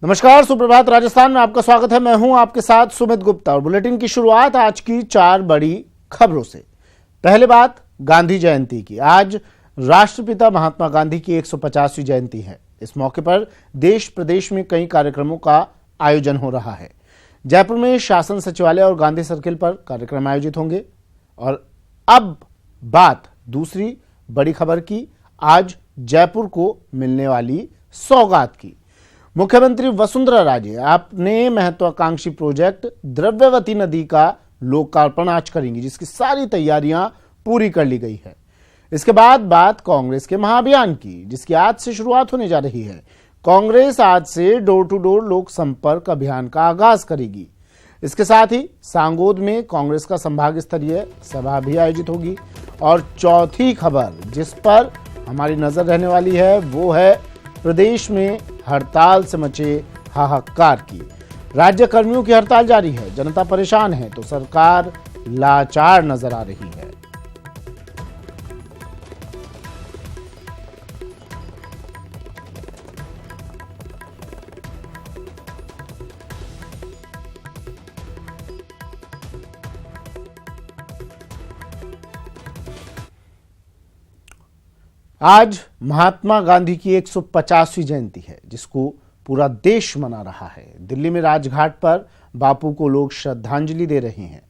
नमस्कार, सुप्रभात। राजस्थान में आपका स्वागत है। मैं हूं आपके साथ सुमित गुप्ता और बुलेटिन की शुरुआत आज की 4 बड़ी खबरों से। पहले बात गांधी जयंती की। आज राष्ट्रपिता महात्मा गांधी की 150वीं जयंती है। इस मौके पर देश प्रदेश में कई कार्यक्रमों का आयोजन हो रहा है। जयपुर में शासन सचिवालय और गांधी सर्किल पर कार्यक्रम आयोजित होंगे। और अब बात दूसरी बड़ी खबर की। आज जयपुर को मिलने वाली सौगात की। मुख्यमंत्री वसुंधरा राजे अपने महत्वाकांक्षी प्रोजेक्ट द्रव्यवती नदी का लोकार्पण आज करेंगी, जिसकी सारी तैयारियां पूरी कर ली गई है। इसके बाद बात कांग्रेस के महाअभियान की, जिसकी आज से शुरुआत होने जा रही है। कांग्रेस आज से डोर टू डोर लोक संपर्क अभियान का आगाज करेगी। इसके साथ ही सांगोद में कांग्रेस का संभाग स्तरीय सभा भी आयोजित होगी। और चौथी खबर जिस पर हमारी नजर रहने वाली है वो है प्रदेश में हड़ताल से मचे हाहाकार की। राज्य कर्मियों की हड़ताल जारी है। जनता परेशान है तो सरकार लाचार नजर आ रही है। आज महात्मा गांधी की 150वीं जयंती है, जिसको पूरा देश मना रहा है। दिल्ली में राजघाट पर बापू को लोग श्रद्धांजलि दे रहे हैं।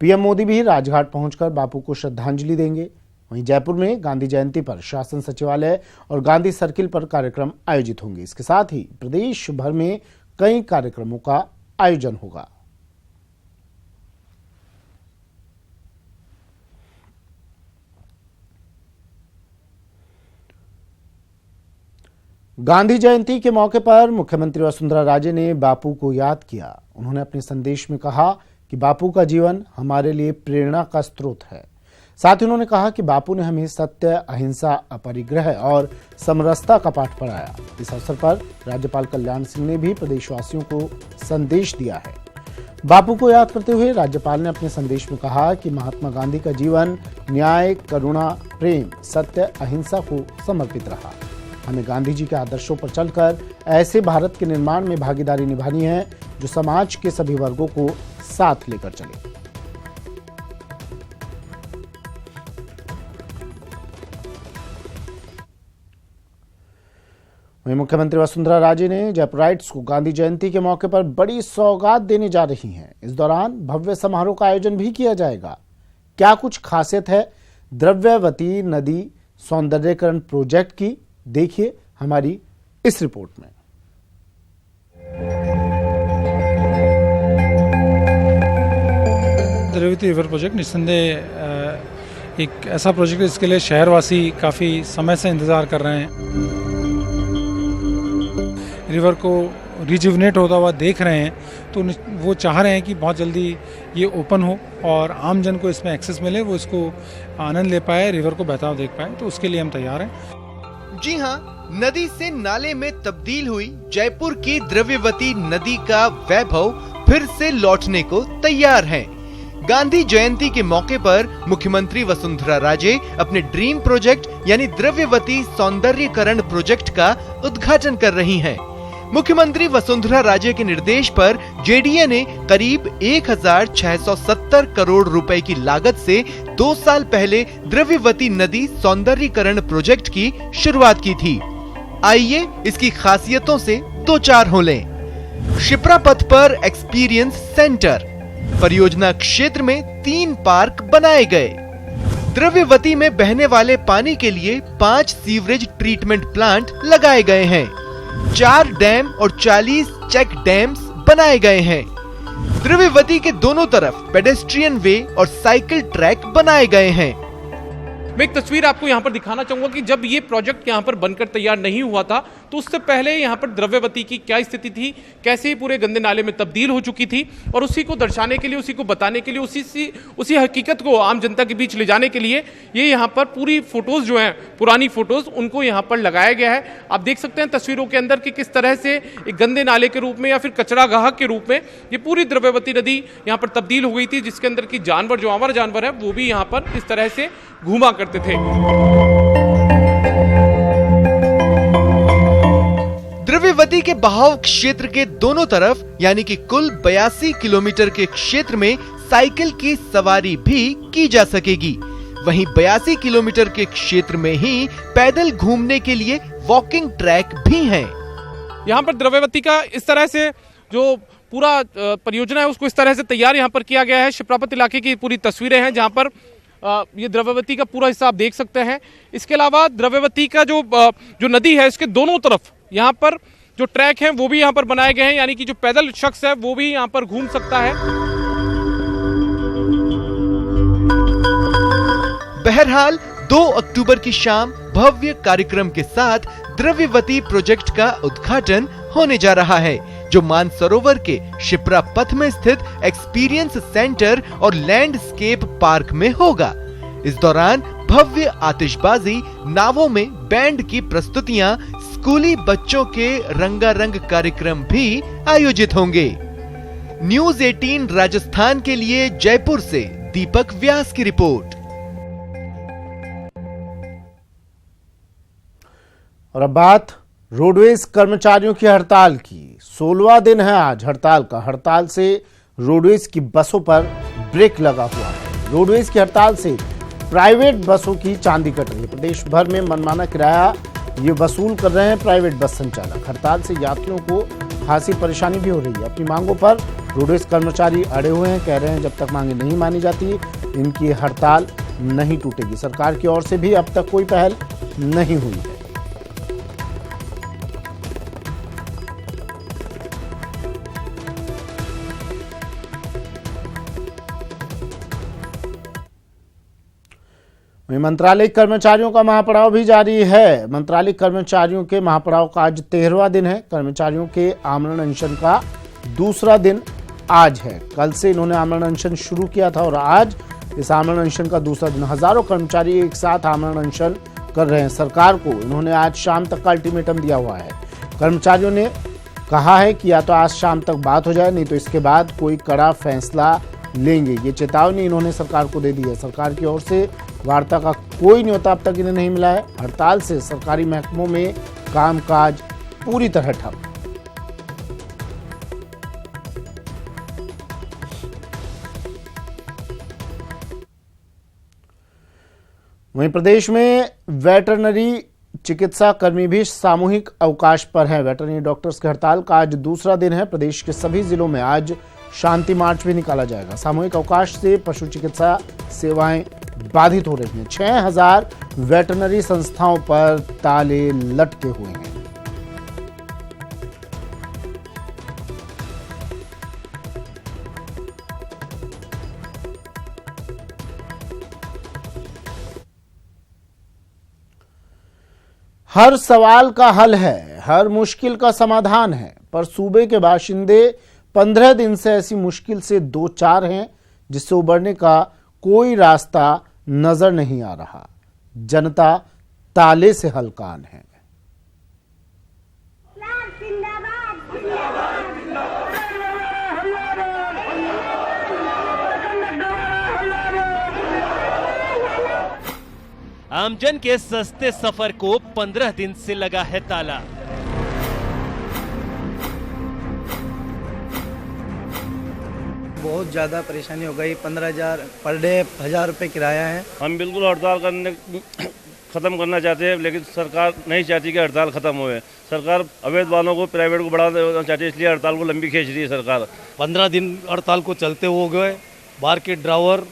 पीएम मोदी भी राजघाट पहुंचकर बापू को श्रद्धांजलि देंगे। वहीं जयपुर में गांधी जयंती पर शासन सचिवालय और गांधी सर्किल पर कार्यक्रम आयोजित होंगे। इसके साथ ही प्रदेश भर में कई कार्यक्रमों का आयोजन होगा। गांधी जयंती के मौके पर मुख्यमंत्री वसुंधरा राजे ने बापू को याद किया। उन्होंने अपने संदेश में कहा कि बापू का जीवन हमारे लिए प्रेरणा का स्रोत है। साथ ही उन्होंने कहा कि बापू ने हमें सत्य, अहिंसा, अपरिग्रह और समरसता का पाठ पढ़ाया। इस अवसर पर राज्यपाल कल्याण सिंह ने भी प्रदेशवासियों को संदेश दिया है। बापू को याद करते हुए राज्यपाल ने अपने संदेश में कहा कि महात्मा गांधी का जीवन न्याय, करुणा, प्रेम, सत्य, अहिंसा को समर्पित रहा। हमें गांधी जी के आदर्शों पर चलकर ऐसे भारत के निर्माण में भागीदारी निभानी है जो समाज के सभी वर्गों को साथ लेकर चले। वहीं मुख्यमंत्री वसुंधरा राजे ने जयपुराइट्स को गांधी जयंती के मौके पर बड़ी सौगात देने जा रही हैं। इस दौरान भव्य समारोह का आयोजन भी किया जाएगा। क्या कुछ खासियत है द्रव्यवती नदी सौंदर्यीकरण प्रोजेक्ट की, देखिए हमारी इस रिपोर्ट में। द्रव्यवती रिवर प्रोजेक्ट निस्संदेह एक ऐसा प्रोजेक्ट है जिसके लिए शहरवासी काफ़ी समय से इंतज़ार कर रहे हैं। रिवर को रिजुवनेट होता हुआ देख रहे हैं, तो वो चाह रहे हैं कि बहुत जल्दी ये ओपन हो और आम जन को इसमें एक्सेस मिले, वो इसको आनंद ले पाए, रिवर को बहता हुआ देख पाए। तो उसके लिए हम तैयार हैं। जी हाँ, नदी से नाले में तब्दील हुई जयपुर की द्रव्यवती नदी का वैभव फिर से लौटने को तैयार है। गांधी जयंती के मौके पर मुख्यमंत्री वसुंधरा राजे अपने ड्रीम प्रोजेक्ट यानी द्रव्यवती सौंदर्यीकरण प्रोजेक्ट का उद्घाटन कर रही हैं। मुख्यमंत्री वसुंधरा राजे के निर्देश पर जेडीए ने करीब 1670 करोड़ रुपए की लागत से 2 साल पहले द्रव्यवती नदी सौंदर्यीकरण प्रोजेक्ट की शुरुआत की थी। आइए इसकी खासियतों से 2-4 हो लें। शिप्रा पथ पर एक्सपीरियंस सेंटर, परियोजना क्षेत्र में 3 पार्क बनाए गए। द्रव्यवती में बहने वाले पानी के लिए 5 सीवरेज ट्रीटमेंट प्लांट लगाए गए हैं। 4 डैम और 40 चेक डैम्स बनाए गए हैं। द्रव्यवती के दोनों तरफ पेडेस्ट्रियन वे और साइकिल ट्रैक बनाए गए हैं। मैं एक तस्वीर आपको यहाँ पर दिखाना चाहूंगा कि जब ये प्रोजेक्ट यहाँ पर बनकर तैयार नहीं हुआ था तो उससे पहले यहाँ पर द्रव्यवती की क्या स्थिति थी, कैसे पूरे गंदे नाले में तब्दील हो चुकी थी, और उसी को दर्शाने के लिए, उसी को बताने के लिए, उसी हकीकत को आम जनता के बीच ले जाने के लिए ये यहाँ पर पूरी फोटोज जो हैं, पुरानी फोटोज, उनको यहाँ पर लगाया गया है। आप देख सकते हैं तस्वीरों के अंदर कि किस तरह से एक गंदे नाले के रूप में या फिर कचरागाह के रूप में ये पूरी द्रव्यवती नदी यहाँ पर तब्दील हो गई थी, जिसके अंदर की जानवर, जो आवारा जानवर है, वो भी यहाँ पर इस तरह से घूमा करते थे। द्रव्यवती के बहाव क्षेत्र के दोनों तरफ यानी कि कुल 82 किलोमीटर के क्षेत्र में साइकिल की सवारी भी की जा सकेगी। वहीं 82 किलोमीटर के क्षेत्र में ही पैदल घूमने के लिए वॉकिंग ट्रैक भी हैं। यहाँ पर द्रव्यवती का इस तरह से जो पूरा परियोजना है उसको इस तरह से तैयार यहाँ पर किया गया है। शिप्रापत इलाके की पूरी तस्वीरें हैं जहाँ पर ये द्रव्यवती का पूरा हिस्सा आप देख सकते हैं। इसके अलावा द्रव्यवती का जो नदी है इसके दोनों तरफ यहाँ पर जो ट्रैक हैं वो भी यहाँ पर बनाए गए हैं, यानी कि जो पैदल शख्स है वो भी यहाँ पर घूम सकता है। बहरहाल 2 अक्टूबर की शाम भव्य कार्यक्रम के साथ द्रव्यवती प्रोजेक्ट का उद्घाटन होने जा रहा है, जो मानसरोवर के शिप्रा पथ में स्थित एक्सपीरियंस सेंटर और लैंडस्केप पार्क में होगा। इस दौरान भव्य आतिशबाजी, नावों में बैंड की प्रस्तुतियां, स्कूली बच्चों के रंगारंग कार्यक्रम भी आयोजित होंगे। न्यूज़ 18 राजस्थान के लिए जयपुर से दीपक व्यास की रिपोर्ट। और अब बात रोडवेज कर्मचारियों की हड़ताल की। 16वां दिन है आज हड़ताल का। हड़ताल से रोडवेज की बसों पर ब्रेक लगा हुआ है। रोडवेज की हड़ताल से प्राइवेट बसों की चांदी कट रही है। प्रदेश भर में मनमाना किराया ये वसूल कर रहे हैं प्राइवेट बस संचालक। हड़ताल से यात्रियों को खासी परेशानी भी हो रही है। अपनी मांगों पर रोडवेज कर्मचारी अड़े हुए हैं, कह रहे हैं जब तक मांगे नहीं मानी जाती इनकी हड़ताल नहीं टूटेगी। सरकार की ओर से भी अब तक कोई पहल नहीं हुई है। मंत्रालय कर्मचारियों का महापड़ाव भी जारी है। मंत्रालय कर्मचारियों के महापड़ाव का आज 13वां दिन है। कर्मचारियों के आमरण अनशन का दूसरा दिन आज है। कल से इन्होंने आमरण अनशन शुरू किया था और आज इस आमरण अनशन का दूसरा दिन। हजारों कर्मचारी एक साथ आमरण अनशन कर रहे हैं। सरकार को इन्होंने आज शाम तक का अल्टीमेटम दिया हुआ है। कर्मचारियों ने कहा है कि या तो आज शाम तक बात हो जाए, नहीं तो इसके बाद कोई कड़ा फैसला लेंगे। ये चेतावनी इन्होंने सरकार को दे दी है। सरकार की ओर से वार्ता का कोई न्योता अब तक इन्हें नहीं मिला है। हड़ताल से सरकारी महकमों में कामकाज पूरी तरह ठप। वहीं प्रदेश में वेटरनरी चिकित्सा कर्मी भी सामूहिक अवकाश पर हैं। वेटरनरी डॉक्टर्स की हड़ताल का आज दूसरा दिन है। प्रदेश के सभी जिलों में आज शांति मार्च भी निकाला जाएगा। सामूहिक अवकाश से पशु चिकित्सा सेवाएं बाधित हो रही हैं। 6000 वेटरनरी संस्थाओं पर ताले लटके हुए हैं। हर सवाल का हल है, हर मुश्किल का समाधान है, पर सूबे के बाशिंदे 15 दिन से ऐसी मुश्किल से दो चार हैं जिससे उबरने का कोई रास्ता नजर नहीं आ रहा। जनता ताले से हलकान है। आमजन के सस्ते सफर को 15 दिन से लगा है ताला। बहुत ज़्यादा परेशानी हो गई। 15,000 पर डे 1,000 रुपये किराया है। हम बिल्कुल हड़ताल खत्म करना चाहते हैं, लेकिन सरकार नहीं चाहती कि हड़ताल खत्म होए। सरकार अवैध वाहनों को, प्राइवेट को बढ़ाना चाहती है, इसलिए हड़ताल को लंबी खींच रही है सरकार। 15 दिन हड़ताल को चलते हो गए। बाहर के ड्राइवर,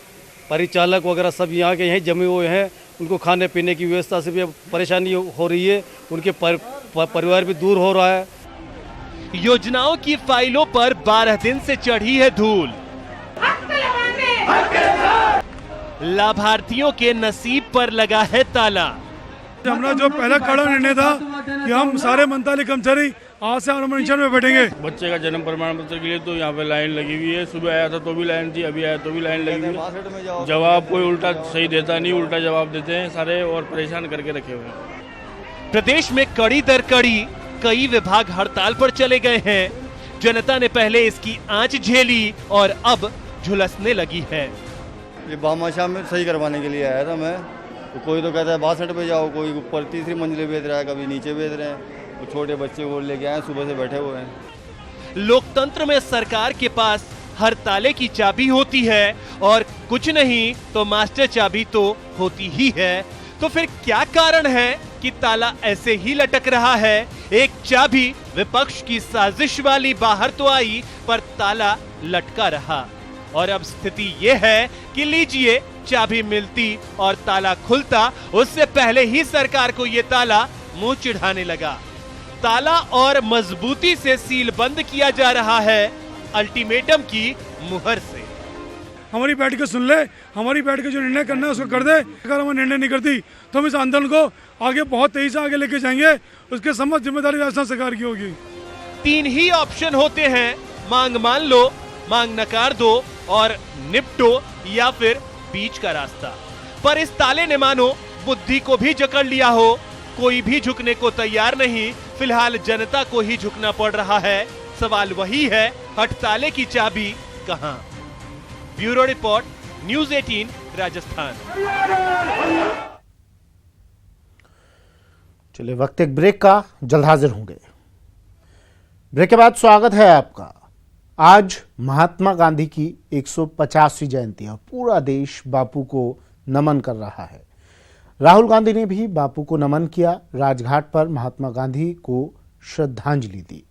परिचालक वगैरह सब यहाँ के यहीं जमे हुए हैं। उनको खाने पीने की व्यवस्था से भी परेशानी हो रही है। उनके परिवार भी दूर हो रहा है। योजनाओं की फाइलों पर 12 दिन से चढ़ी है धूल। लाभार्थियों के नसीब पर लगा है ताला। हमारा जो पहला कड़ा निर्णय था कि हम सारे मंत्रालय कर्मचारी आज से आमरण में बैठेंगे। बच्चे का जन्म प्रमाण पत्र के लिए तो यहाँ पे लाइन लगी हुई है। सुबह आया था तो भी लाइन थी, अभी आया तो भी लाइन लगी हुई है। जवाब कोई उल्टा सही देता नहीं, उल्टा जवाब देते हैं सारे और परेशान करके रखे हुए हैं। प्रदेश में कड़ी दर कड़ी कई विभाग हड़ताल पर चले गए हैं। जनता ने पहले इसकी आंच झेली और अब झुलसने लगी है। ये बामाशाह में सही करवाने के लिए आया था मैं। तो कोई तो कहता है 62 पे जाओ, कोई ऊपर तीसरी मंजिले बेच रहा है, कभी नीचे बेच रहे हैं। वो छोटे बच्चे को लेके आए, सुबह से बैठे हुए हैं। लोकतंत्र में सरकार के पास हर ताले की चाबी होती है और कुछ नहीं तो मास्टर चाबी तो होती ही है। तो फिर क्या कारण है कि ताला ऐसे ही लटक रहा है? एक चाबी विपक्ष की साजिश वाली बाहर तो आई, पर ताला लटका रहा। और अब स्थिति यह है कि लीजिए, चाबी मिलती और ताला खुलता, उससे पहले ही सरकार को यह ताला मुंह चिढ़ाने लगा। ताला और मजबूती से सील बंद किया जा रहा है अल्टीमेटम की मुहर से। हमारी बैठ के सुन ले, हमारी बैठ के जो निर्णय करना है उसको कर दे। अगर हमारा निर्णय नहीं करती तो हम इस आंदोलन को आगे बहुत तेजी से आगे लेके जाएंगे। उसके समस्त जिम्मेदारी राजस्थान सरकार की होगी। 3 ही ऑप्शन होते हैं, मांग मान लो, मांग नकार दो और निपटो, या फिर बीच का रास्ता। पर इस ताले ने मानो बुद्धि को भी जकड़ लिया हो। कोई भी झुकने को तैयार नहीं। फिलहाल जनता को ही झुकना पड़ रहा है। सवाल वही है, हटताले की चाबी कहां? Bureau report, news 18 Rajasthan. चलिए, वक्त एक ब्रेक का, जल्द हाजिर होंगे। ब्रेक के बाद स्वागत है आपका। आज महात्मा गांधी की 150वीं जयंती है। पूरा देश बापू को नमन कर रहा है। राहुल गांधी ने भी बापू को नमन किया। राजघाट पर महात्मा गांधी को श्रद्धांजलि दी।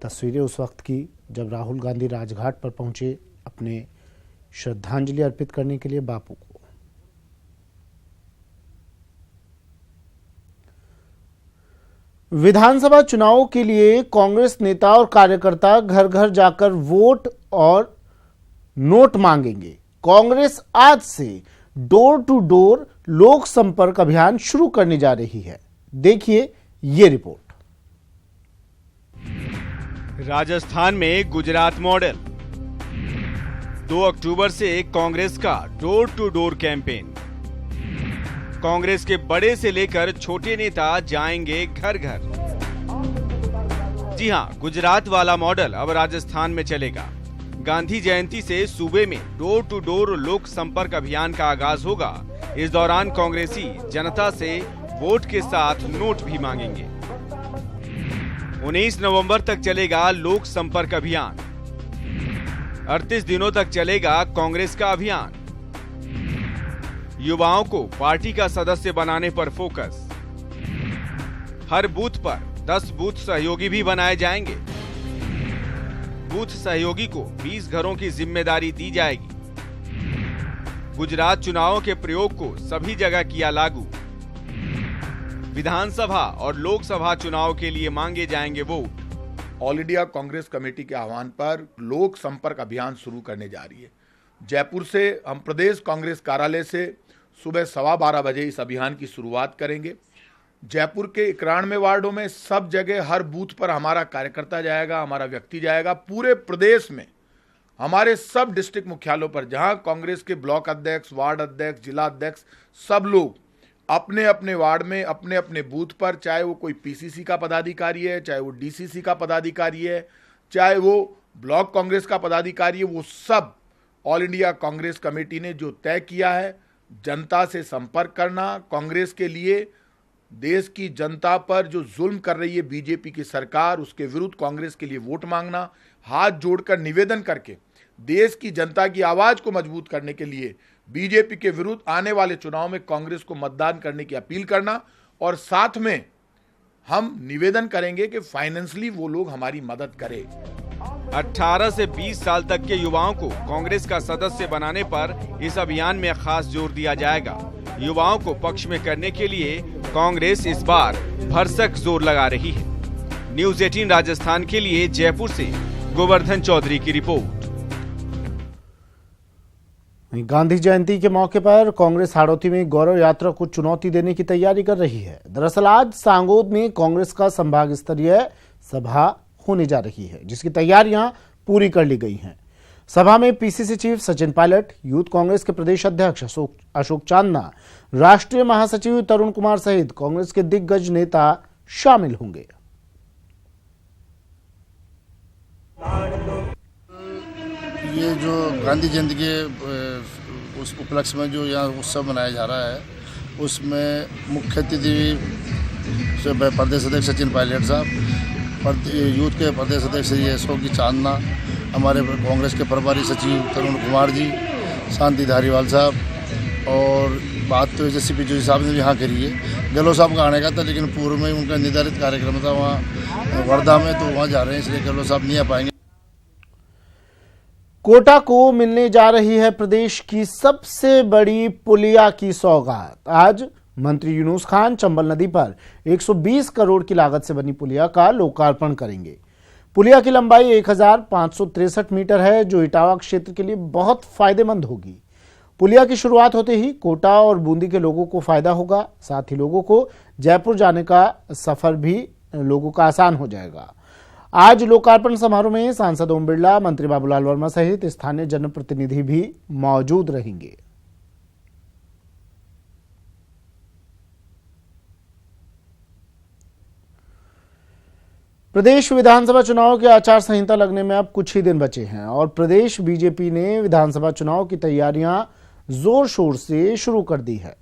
तस्वीरें उस वक्त की जब राहुल गांधी राजघाट पर पहुंचे अपने श्रद्धांजलि अर्पित करने के लिए बापू को। विधानसभा चुनाव के लिए कांग्रेस नेता और कार्यकर्ता घर घर जाकर वोट और नोट मांगेंगे। कांग्रेस आज से डोर टू डोर लोक संपर्क अभियान शुरू करने जा रही है। देखिए ये रिपोर्ट। राजस्थान में गुजरात मॉडल। 2 अक्टूबर से कांग्रेस का door to door campaign. Congress के बड़े से लेकर छोटे नेता जाएंगे घर घर। जी हां, गुजरात वाला मॉडल अब राजस्थान में चलेगा। गांधी जयंती से सूबे में डोर टू डोर लोक संपर्क अभियान का आगाज होगा। इस दौरान कांग्रेसी जनता से वोट के साथ नोट भी मांगेंगे। 19 नवंबर तक चलेगा लोक संपर्क अभियान। 38 दिनों तक चलेगा कांग्रेस का अभियान। युवाओं को पार्टी का सदस्य बनाने पर फोकस। हर बूथ पर 10 बूथ सहयोगी भी बनाए जाएंगे। बूथ सहयोगी को 20 घरों की जिम्मेदारी दी जाएगी। गुजरात चुनावों के प्रयोग को सभी जगह किया लागू। विधानसभा और लोकसभा चुनाव के लिए मांगे जाएंगे vote. All India Congress committee के आह्वान पर लोक संपर्क अभियान शुरू करने जा रही है। जयपुर से हम प्रदेश कांग्रेस कार्यालय से सुबह 12:15 बजे इस अभियान की शुरुआत करेंगे। जयपुर के 91 वार्डों में सब जगह हर बूथ पर हमारा कार्यकर्ता जाएगा, हमारा व्यक्ति जाएगा। पूरे प्रदेश में हमारे सब डिस्ट्रिक्ट मुख्यालयों पर जहां कांग्रेस के ब्लॉक अध्यक्ष, वार्ड अध्यक्ष, जिला अध्यक्ष, सब लोग अपने अपने वार्ड में अपने अपने बूथ पर, चाहे वो कोई पीसीसी का पदाधिकारी है, चाहे वो डीसीसी का पदाधिकारी है, चाहे वो ब्लॉक कांग्रेस का पदाधिकारी है, वो सब ऑल इंडिया कांग्रेस कमेटी ने जो तय किया है, जनता से संपर्क करना, कांग्रेस के लिए देश की जनता पर जो जुल्म कर रही है बीजेपी की सरकार, उसके विरुद्ध कांग्रेस के लिए वोट मांगना, हाथ जोड़कर निवेदन करके देश की जनता की आवाज को मजबूत करने के लिए बीजेपी के विरुद्ध आने वाले चुनाव में कांग्रेस को मतदान करने की अपील करना। और साथ में हम निवेदन करेंगे कि फाइनेंशियली वो लोग हमारी मदद करें। 18 से 20 साल तक के युवाओं को कांग्रेस का सदस्य बनाने पर इस अभियान में खास जोर दिया जाएगा। युवाओं को पक्ष में करने के लिए कांग्रेस इस बार भरसक जोर लगा रही है। न्यूज़ 18 राजस्थान के लिए जयपुर से गोवर्धन चौधरी की रिपोर्ट। गांधी जयंती के मौके पर कांग्रेस हाड़ौती में गौरव यात्रा को चुनौती देने की तैयारी कर रही है। दरअसल आज सांगोद में कांग्रेस का संभाग स्तरीय सभा होने जा रही है, जिसकी तैयारियां पूरी कर ली गई हैं। सभा में PCC chief Sachin Pilot, youth Congress के प्रदेश अध्यक्ष अशोक चांदना, राष्ट्रीय महासचिव तरुण कुमार सहित कांग्रेस के दिग्गज नेता शामिल होंगे। ये जो गांधी जयंती के उस उपलक्ष्य में जो यहाँ उत्सव मनाया जा रहा है उसमें मुख्य अतिथि प्रदेश अध्यक्ष सचिन पायलट साहब, यूथ के प्रदेश अध्यक्ष श्री अशोक की चांदना, हमारे कांग्रेस के प्रभारी सचिव तरुण कुमार जी, शांति धारीवाल साहब और बात तो एसएसपी जोशी साहब ने भी यहाँ करी है। गहलोत साहब का आने का था लेकिन पूर्व में उनका निर्धारित कार्यक्रम था वहाँ वर्धा में, तो वहाँ जा रहे हैं इसलिए गहलोत साहब नहीं आ पाएंगे। कोटा को मिलने जा रही है प्रदेश की सबसे बड़ी पुलिया की सौगात। आज मंत्री यूनुस खान चंबल नदी पर 120 करोड़ की लागत से बनी पुलिया का लोकार्पण करेंगे। पुलिया की लंबाई 1563 मीटर है जो इटावा क्षेत्र के लिए बहुत फायदेमंद होगी। पुलिया की शुरुआत होते ही कोटा और बूंदी के लोगों को फायदा होगा, साथ ही लोगों को जयपुर जाने का सफर भी लोगों का आसान हो जाएगा। आज लोकार्पण समारोह में सांसद ओम बिरला, मंत्री बाबूलाल वर्मा सहित स्थानीय जनप्रतिनिधि भी मौजूद रहेंगे। प्रदेश विधानसभा चुनाव की आचार संहिता लगने में अब कुछ ही दिन बचे हैं और प्रदेश बीजेपी ने विधानसभा चुनाव की तैयारियां जोर शोर से शुरू कर दी है।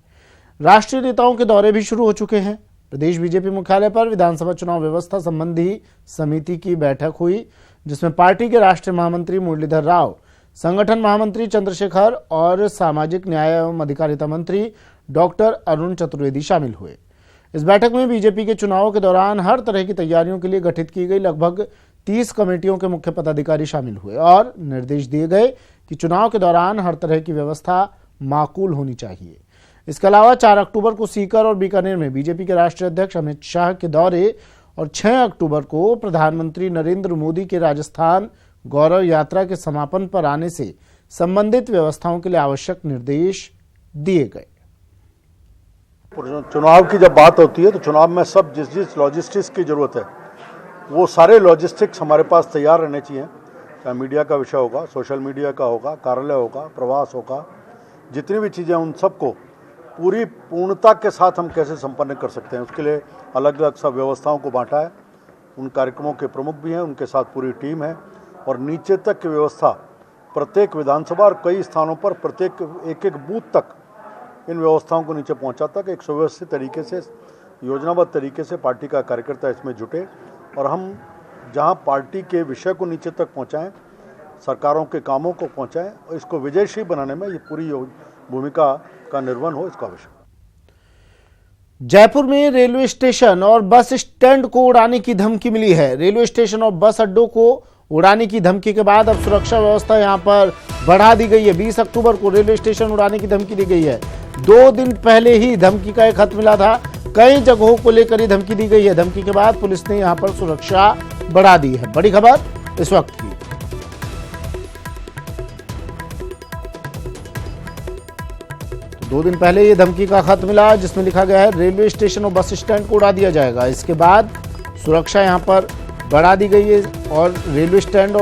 राष्ट्रीय नेताओं के दौरे भी शुरू हो चुके हैं। प्रदेश बीजेपी मुख्यालय पर विधानसभा चुनाव व्यवस्था संबंधी समिति की बैठक हुई जिसमें पार्टी के राष्ट्रीय महामंत्री मुरलीधर राव, संगठन महामंत्री चंद्रशेखर और सामाजिक न्याय एवं अधिकारिता मंत्री डॉक्टर अरुण चतुर्वेदी शामिल हुए। इस बैठक में बीजेपी के चुनाव के दौरान हर तरह की तैयारियों के लिए गठित की गई लगभग 30 कमेटियों के मुख्य पदाधिकारी शामिल हुए और निर्देश दिए गए कि चुनाव के दौरान हर तरह की व्यवस्था माकूल होनी चाहिए। इसके अलावा 4 अक्टूबर को सीकर और बीकानेर में बीजेपी के राष्ट्रीय अध्यक्ष अमित शाह के दौरे और 6 अक्टूबर को प्रधानमंत्री नरेंद्र मोदी के राजस्थान गौरव यात्रा के समापन पर आने से संबंधित व्यवस्थाओं के लिए आवश्यक निर्देश दिए गए। चुनाव की जब बात होती है तो चुनाव में सब जिस लॉजिस्टिक्स की जरूरत है वो सारे लॉजिस्टिक्स हमारे पास तैयार रहने चाहिए। चाहे मीडिया का विषय होगा, सोशल मीडिया का होगा, कार्यालय होगा, प्रवास होगा, जितनी भी चीज़ें उन सबको पूरी पूर्णता के साथ हम कैसे संपन्न कर सकते हैं उसके लिए अलग अलग सब व्यवस्थाओं को बांटा है। उन कार्यक्रमों के प्रमुख भी हैं, उनके साथ पूरी टीम है और नीचे तक की व्यवस्था प्रत्येक विधानसभा और कई स्थानों पर प्रत्येक एक बूथ तक इन व्यवस्थाओं को नीचे पहुंचा तक एक सुव्यवस्थित तरीके से, योजनाबद्ध तरीके से पार्टी का कार्यकर्ता इसमें जुटे और हम जहां पार्टी के विषय को नीचे तक पहुंचाएं, सरकारों के कामों को पहुंचाएं और इसको विजयशी बनाने में ये पूरी भूमिका का निर्वहन हो, इसका आवश्यक। जयपुर में रेलवे स्टेशन और बस स्टैंड को उड़ाने की धमकी मिली है। रेलवे स्टेशन और बस अड्डों को उड़ाने की धमकी के बाद अब सुरक्षा व्यवस्था यहां पर बढ़ा दी गई है। 20 अक्टूबर को रेलवे स्टेशन उड़ाने की धमकी दी गई है। 2 दिन पहले ही धमकी का एक खत मिला था। कई जगहों को लेकर ये धमकी दी गई है। धमकी के बाद पुलिस ने यहां पर सुरक्षा बढ़ा दी है। बड़ी खबर इस वक्त की। तो 2 दिन पहले ये धमकी का खत मिला जिसमें लिखा गया है रेलवे स्टेशन और बस स्टैंड को उड़ा दिया जाएगा। इसके बाद सुरक्षा यहां पर बढ़ा दी गई है और रेलवे स्टेशन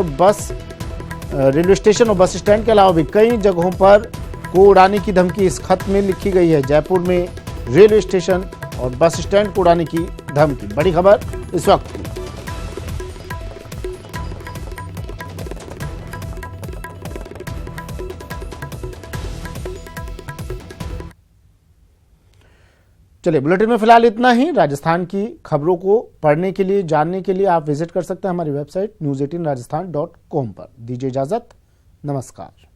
और बस स्टैंड के अलावा भी कई जगहों पर को उड़ाने की धमकी इस खत में लिखी गई है। जयपुर में रेलवे स्टेशन और बस स्टैंड को उड़ाने की धमकी। बड़ी खबर इस वक्त की। चलिए, बुलेटिन में फिलहाल इतना ही। राजस्थान की खबरों को पढ़ने के लिए, जानने के लिए आप विजिट कर सकते हैं हमारी वेबसाइट news18rajasthan.com पर। दीजिए इजाजत, नमस्कार।